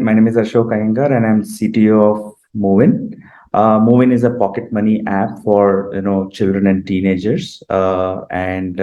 my name is Ashok Ayengar and I'm CTO of Muvin. Muvin is a pocket money app for children and teenagers, and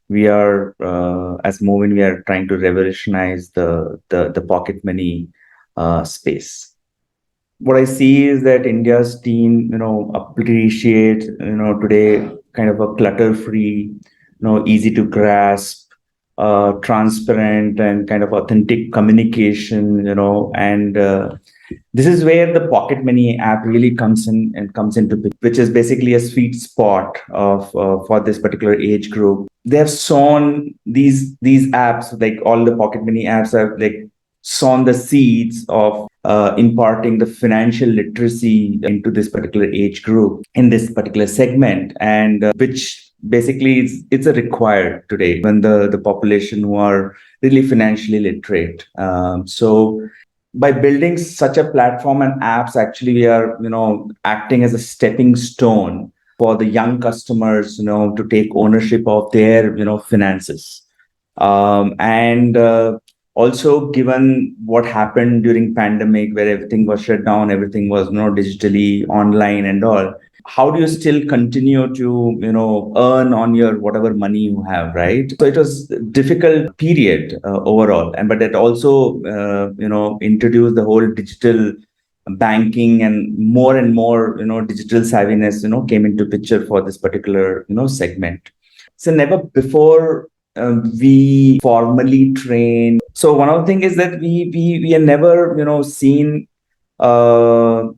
we are as Muvin we are trying to revolutionize the pocket money space. What I see is that India's teen appreciate today kind of a clutter-free, easy to grasp, transparent and kind of authentic communication, and this is where the Pocket Money app really comes in and comes into picture, which is basically a sweet spot of for this particular age group. They have sown these apps, like all the Pocket Money apps have like sown the seeds of imparting the financial literacy into this particular age group in this particular segment, and which basically it's a required today when the population who are really financially literate. So by building such a platform and apps, actually we are acting as a stepping stone for the young customers to take ownership of their finances, and also given what happened during pandemic where everything was shut down, everything was digitally online and all, how do you still continue to earn on your whatever money you have, right? So it was a difficult period overall, but it also introduced the whole digital banking, and more digital savviness came into picture for this particular segment. So never before we formally train. So one of the things is that we have never seen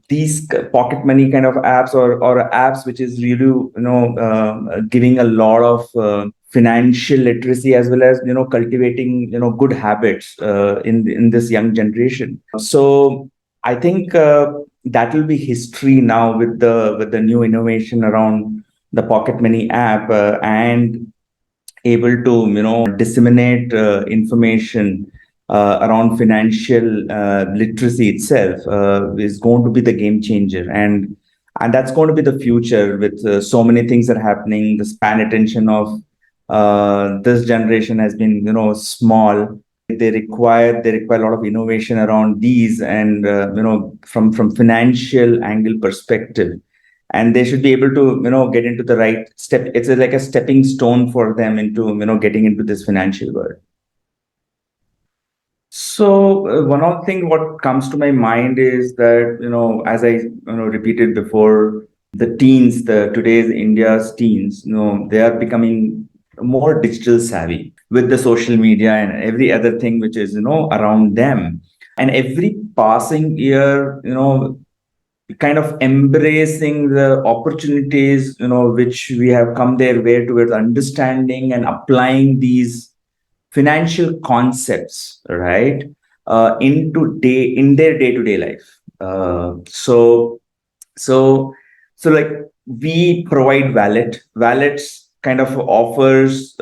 these pocket money kind of apps, or apps which is really giving a lot of financial literacy, as well as cultivating good habits in this young generation. So I think that will be history now with the new innovation around the Pocket Money app, and able to disseminate information around financial literacy itself is going to be the game changer, and that's going to be the future with so many things that are happening. The span attention of this generation has been small. They require a lot of innovation around these, and from financial angle perspective, and they should be able to get into the right step. It's like a stepping stone for them into getting into this financial world. So one of the things what comes to my mind is that as I repeated before, the teens, the today's India's teens, they are becoming more digital savvy with the social media and every other thing which is around them, and every passing year kind of embracing the opportunities which we have come their way towards understanding and applying these financial concepts, right, in their day-to-day life. So like we provide wallets kind of offers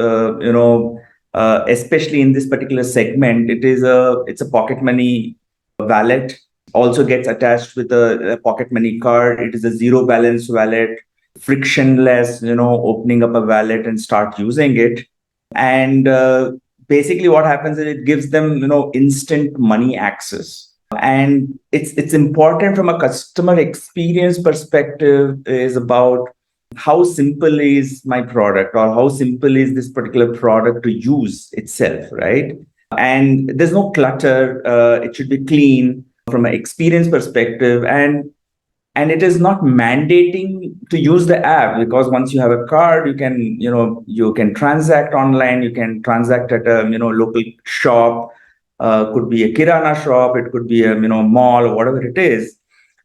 especially in this particular segment. It's a pocket money wallet, also gets attached with a pocket money card. It is a zero balance wallet, frictionless opening up a wallet and start using it. And basically what happens is it gives them instant money access, and it's important from a customer experience perspective is about how simple is my product, or how simple is this particular product to use itself, right? And there's no clutter. It should be clean from an experience perspective, and it is not mandating to use the app, because once you have a card, you can transact online, you can transact at a local shop, could be a kirana shop, it could be a mall, or whatever it is.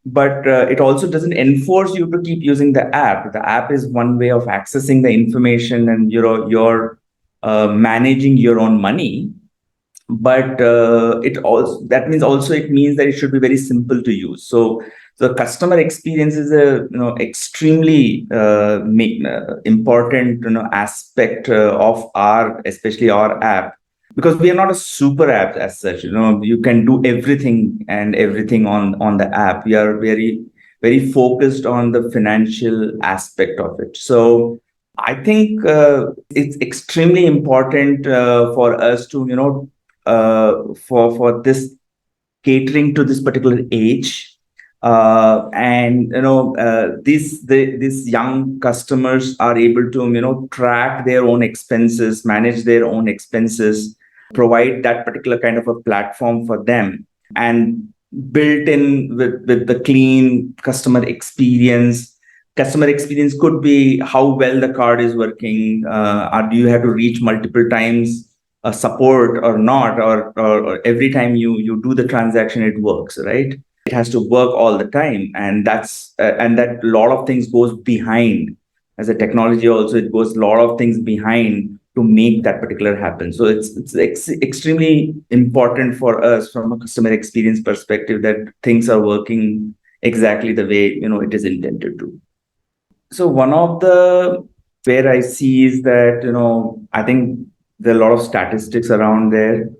But it also doesn't enforce you to keep using the app. The app is one way of accessing the information, and you're managing your own money. But it means that it should be very simple to use. So the customer experience is a extremely important aspect of especially our app, because we are not a super app as such. You can do everything on the app. We are very, very focused on the financial aspect of it. So I think it's extremely important for us to for this catering to this particular age. And these young customers are able to track their own expenses, manage their own expenses, provide that particular kind of a platform for them, and built in with the clean customer experience. Customer experience could be how well the card is working, or do you have to reach multiple times support or not, or every time you do the transaction it works, right? It has to work all the time, and that lot of things goes behind. As a technology also, it goes a lot of things behind to make that particular happen. So it's extremely important for us from a customer experience perspective that things are working exactly the way it is intended to. So one of the where I see is that I think there are a lot of statistics around there,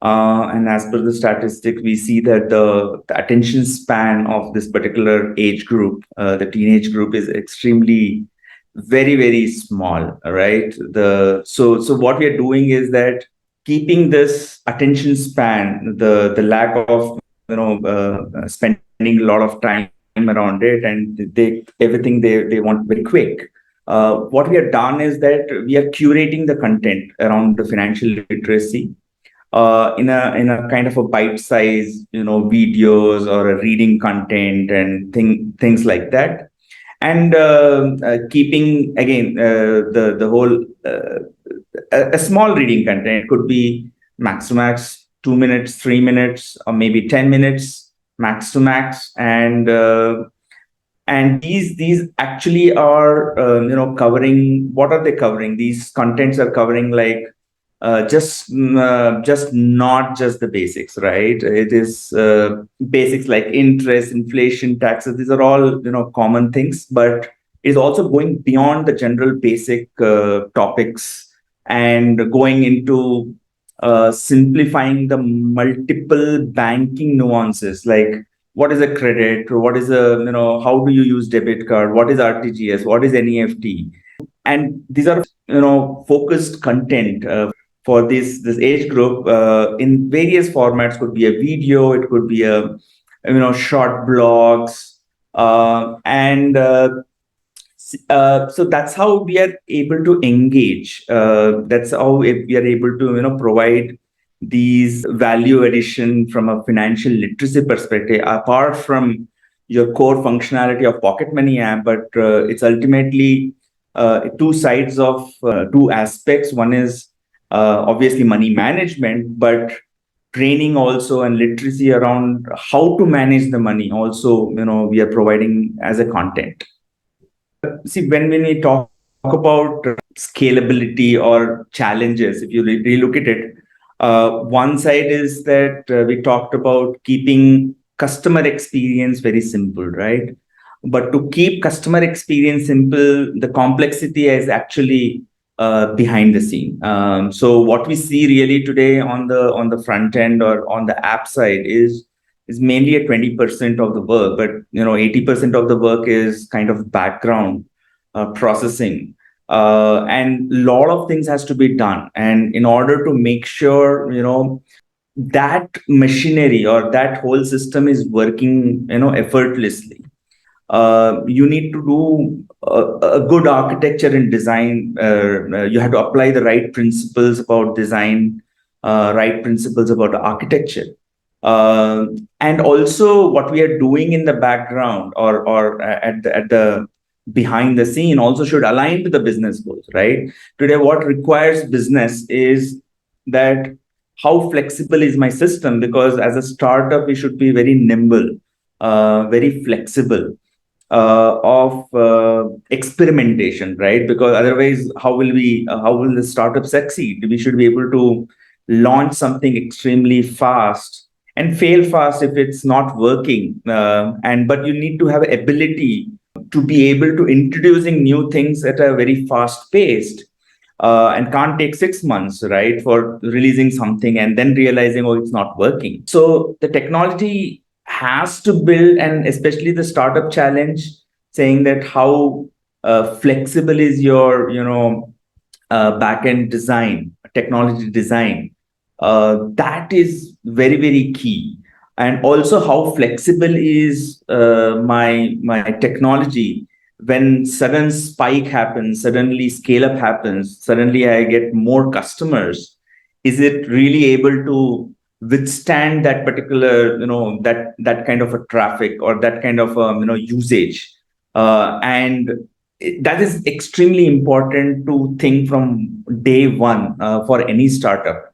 and as per the statistic, we see that the attention span of this particular age group, the teenage group, is extremely very small. Right? So what we are doing is that keeping this attention span, the lack of spending a lot of time around it, and everything they want very quick. What we have done is that we are curating the content around the financial literacy in a kind of a bite size videos or a reading content and things like that, and keeping again the whole a small reading content could be max to max 2 minutes, 3 minutes, or maybe 10 minutes max to max. And these actually are covering, what are they covering? These contents are covering like just not just the basics, right? It is basics like interest, inflation, taxes. These are all common things, but it's also going beyond the general basic topics and going into simplifying the multiple banking nuances, like what is a credit, what is a how do you use debit card, what is RTGS, what is NEFT. And these are focused content for this age group in various formats. Could be a video, it could be a short blogs, and so that's how we are able to engage. That's how we are able to provide these value addition from a financial literacy perspective, apart from your core functionality of pocket money app. But it's ultimately two sides of two aspects. One is obviously money management, but training also and literacy around how to manage the money also we are providing as a content. See, when we talk about scalability or challenges, if you really look at it, one side is that we talked about keeping customer experience very simple, right? But to keep customer experience simple, the complexity is actually behind the scene. So what we see really today on the front end or on the app side is mainly a 20% of the work, but 80% of the work is kind of background processing, and a lot of things has to be done. And in order to make sure that machinery or that whole system is working effortlessly, you need to do a good architecture and design. You have to apply the right principles about design, right principles about architecture. Uh, and also what we are doing in the background or at the behind the scene also should align to the business goals, right? Today, what requires business is that how flexible is my system? Because as a startup, we should be very nimble, very flexible, of experimentation, right? Because otherwise, how will the startup succeed? We should be able to launch something extremely fast and fail fast if it's not working. And but you need to have ability to be able to introducing new things at a very fast paced, and can't take 6 months, right, for releasing something and then realizing, oh, it's not working. So the technology has to build, and especially the startup challenge, saying that how flexible is your back end design, technology design. That is very key. and also how flexible is my technology. When sudden spike happens, suddenly scale up happens, suddenly I get more customers, is it really able to withstand that particular, that kind of a traffic or that kind of usage? And that is extremely important to think from day one for any startup.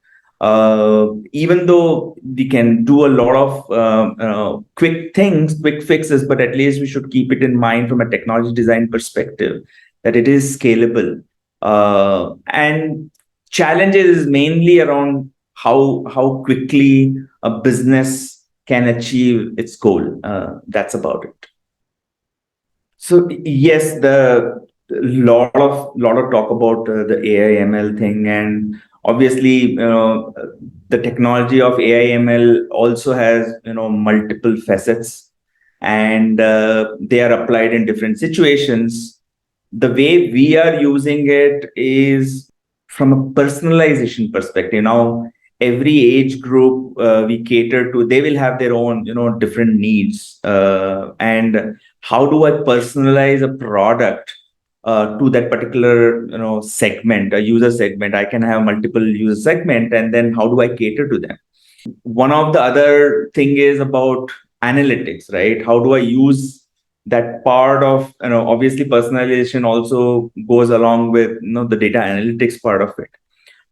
Even though we can do a lot of quick things, quick fixes, but at least we should keep it in mind from a technology design perspective that it is scalable. And challenges is mainly around how quickly a business can achieve its goal. That's about it. So yes, the lot of talk about the AI ML thing, and obviously, the technology of AI ML also has multiple facets, and they are applied in different situations. The way we are using it is from a personalization perspective. Now, every age group we cater to, they will have their own different needs, and how do I personalize a product to that particular segment, a user segment? I can have multiple user segment, and then how do I cater to them? One of the other thing is about analytics, right? How do I use that part of, obviously personalization also goes along with the data analytics part of it.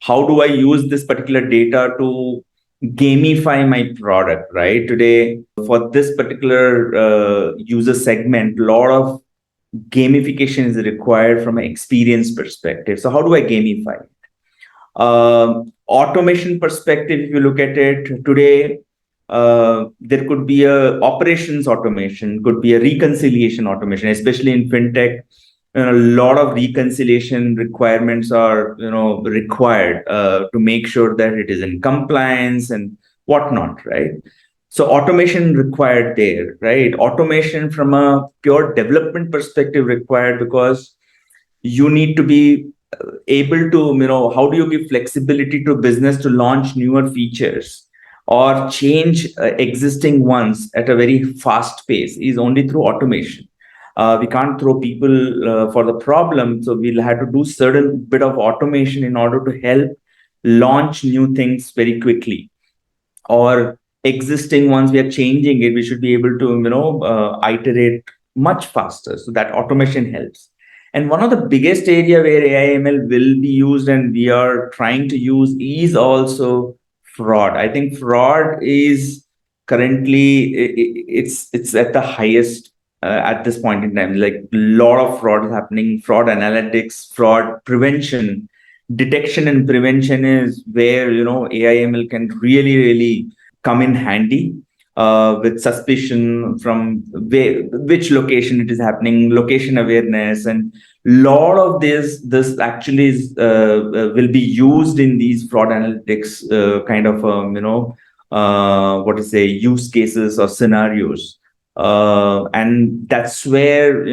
How do I use this particular data to gamify my product, right? Today, for this particular user segment, a lot of gamification is required from an experience perspective. So how do I gamify? Automation perspective, if you look at it today, there could be a operations automation, could be a reconciliation automation, especially in fintech. A lot of reconciliation requirements are required to make sure that it is in compliance and whatnot, right? So automation required there, right? Automation from a pure development perspective required, because you need to be able to, how do you give flexibility to business to launch newer features or change existing ones at a very fast pace, is only through automation. We can't throw people for the problem, so we'll have to do certain bit of automation in order to help launch new things very quickly. Or existing ones, we are changing it, we should be able to iterate much faster, so that automation helps. And one of the biggest area where AI ML will be used and we are trying to use is also fraud. I think fraud is currently, it's at the highest at this point in time. Like, a lot of fraud is happening. Fraud analytics, fraud prevention, detection and prevention is where AI ML can really come in handy, with suspicion from which location it is happening, location awareness, and lot of this actually is, will be used in these fraud analytics kind of what to say, use cases or scenarios. And that's where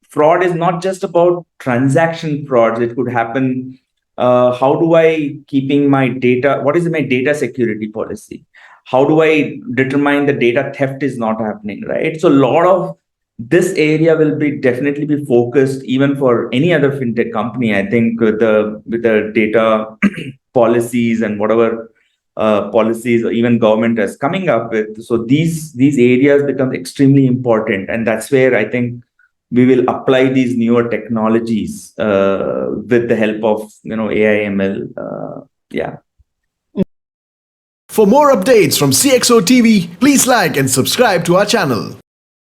fraud is not just about transaction frauds. It could happen, how do I keeping my data, what is my data security policy, how do I determine the data theft is not happening, right? So a lot of this area will be definitely be focused even for any other fintech company. I think with the data policies and whatever policies or even government is coming up with, so these areas become extremely important, and that's where I think we will apply these newer technologies with the help of AI ML. Yeah. For more updates from CXO TV, please like and subscribe to our channel.